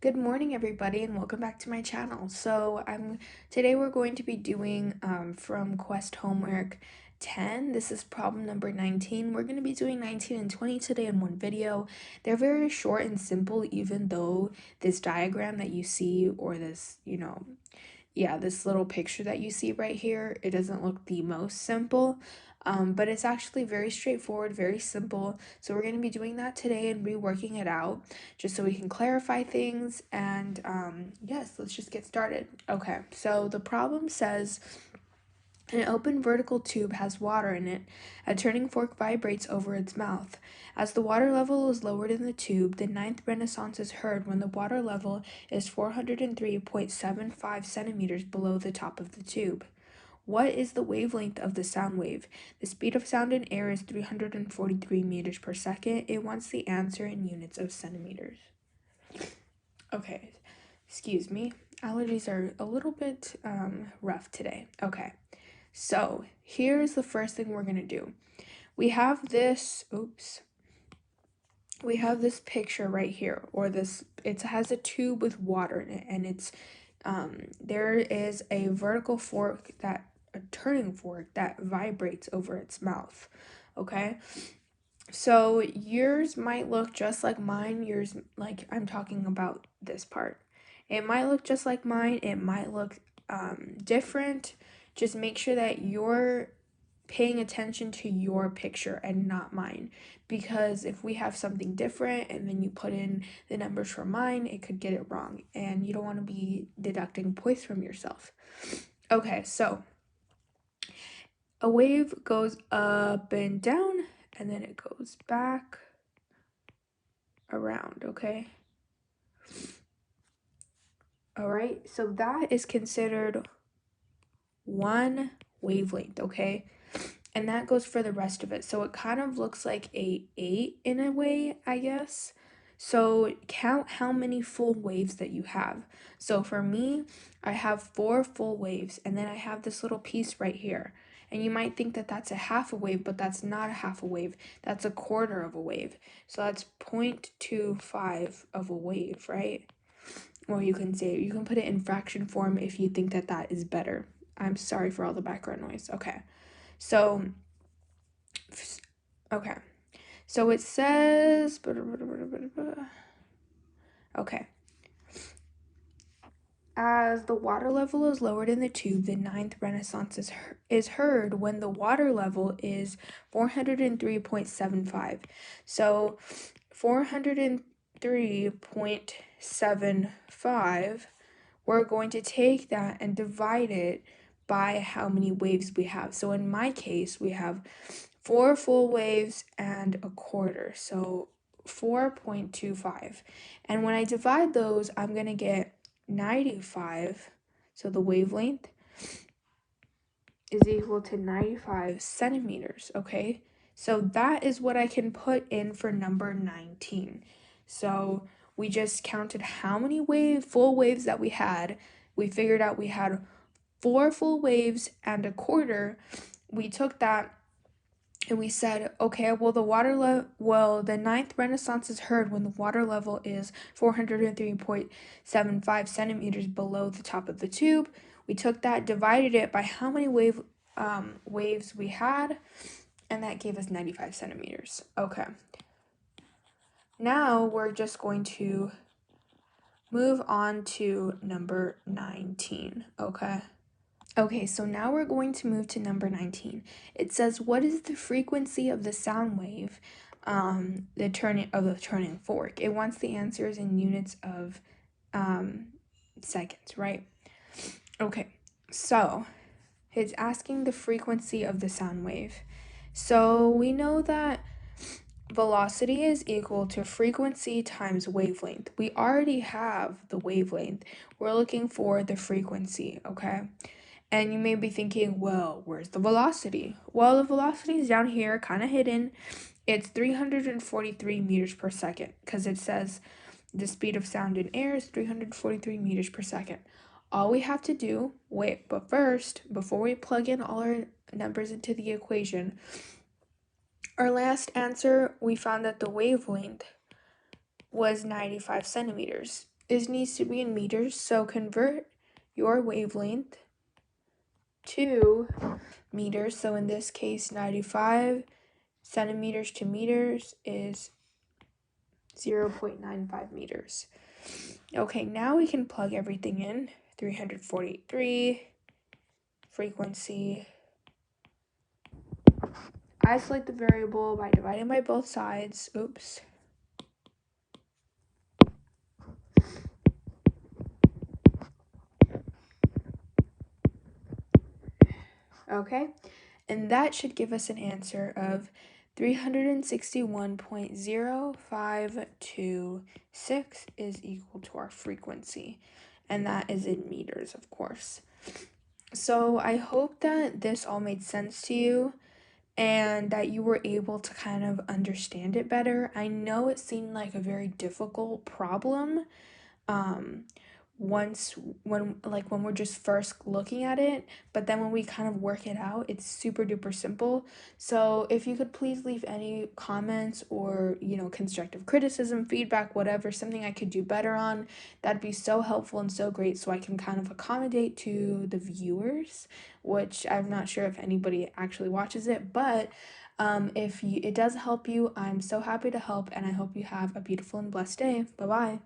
Good morning, everybody, and welcome back to my channel. Today we're going to be doing from Quest Homework 10. This is problem number 19. We're going to be doing 19 and 20 today in one video. They're very short and simple, even though this diagram that you see, or this, this little picture that you see right here, it doesn't look the most simple. But it's actually very straightforward, very simple. So we're going to be doing that today and reworking it out just so we can clarify things. And yes, let's just get started. Okay, so the problem says an open vertical tube has water in it. A turning fork vibrates over its mouth. As the water level is lowered in the tube, the ninth resonance is heard when the water level is 403.75 centimeters below the top of the tube. What is the wavelength of the sound wave? The speed of sound in air is 343 meters per second. It wants the answer in units of centimeters. Okay, excuse me. Allergies are a little bit rough today. Okay, so here's the first thing we're gonna do. We have this picture right here, or it has a tube with water in it, and there is a turning fork that vibrates over its mouth. Okay, so yours might look just like mine. I'm talking about this part. It might look just like mine. It might look different. Just make sure that you're paying attention to your picture and not mine, because if we have something different and then you put in the numbers for mine, it could get it wrong, and you don't want to be deducting points from yourself. Okay, so a wave goes up and down, and then it goes back around. Okay, all right, so that is considered one wavelength. Okay, and that goes for the rest of it. So it kind of looks like a 8 in a way, I guess. So count how many full waves that you have. So for me, I have 4 full waves, and then I have this little piece right here. And you might think that that's a half a wave, but that's not a half a wave. That's a quarter of a wave. So that's 0.25 of a wave, right? Or you can put it in fraction form if you think that that is better. I'm sorry for all the background noise. Okay. So, okay. So it says, okay. As the water level is lowered in the tube, the ninth resonance is heard when the water level is 403.75. So 403.75, we're going to take that and divide it by how many waves we have. So in my case, we have 4 full waves and a quarter, so 4.25. And when I divide those, I'm going to get 95. So the wavelength is equal to 95 centimeters, okay? So that is what I can put in for number 19. So we just counted how many full waves that we had. We figured out we had 4 full waves and a quarter. We took that and we said, okay, well, the ninth resonance is heard when the water level is 403.75 centimeters below the top of the tube. We took that, divided it by how many waves we had, and that gave us 95 centimeters. Okay. Now we're just going to move on to number 19, okay? Okay, so now we're going to move to number 19. It says, what is the frequency of the sound wave, the turning fork? It wants the answers in units of seconds, right? Okay, so it's asking the frequency of the sound wave. So we know that velocity is equal to frequency times wavelength. We already have the wavelength. We're looking for the frequency, okay? And you may be thinking, well, where's the velocity? Well, the velocity is down here, kind of hidden. It's 343 meters per second, because it says the speed of sound in air is 343 meters per second. All we have to do, but first, before we plug in all our numbers into the equation, our last answer, we found that the wavelength was 95 centimeters. It needs to be in meters, so convert your wavelength to meters. So in this case, 95 centimeters to meters is 0.95 meters. Okay, now we can plug everything in. 343, frequency. Isolate the variable by dividing by both sides. Oops. Okay, and that should give us an answer of 361.0526 is equal to our frequency, and that is in meters, of course. So I hope that this all made sense to you and that you were able to kind of understand it better. I know it seemed like a very difficult problem, um once when we're just first looking at it, but then when we kind of work it out, it's super duper simple. So if you could please leave any comments or constructive criticism, feedback, whatever, something I could do better on, that'd be so helpful and so great, so I can kind of accommodate to the viewers, which I'm not sure if anybody actually watches it, but if it does help you, I'm so happy to help, and I hope you have a beautiful and blessed day. Bye bye.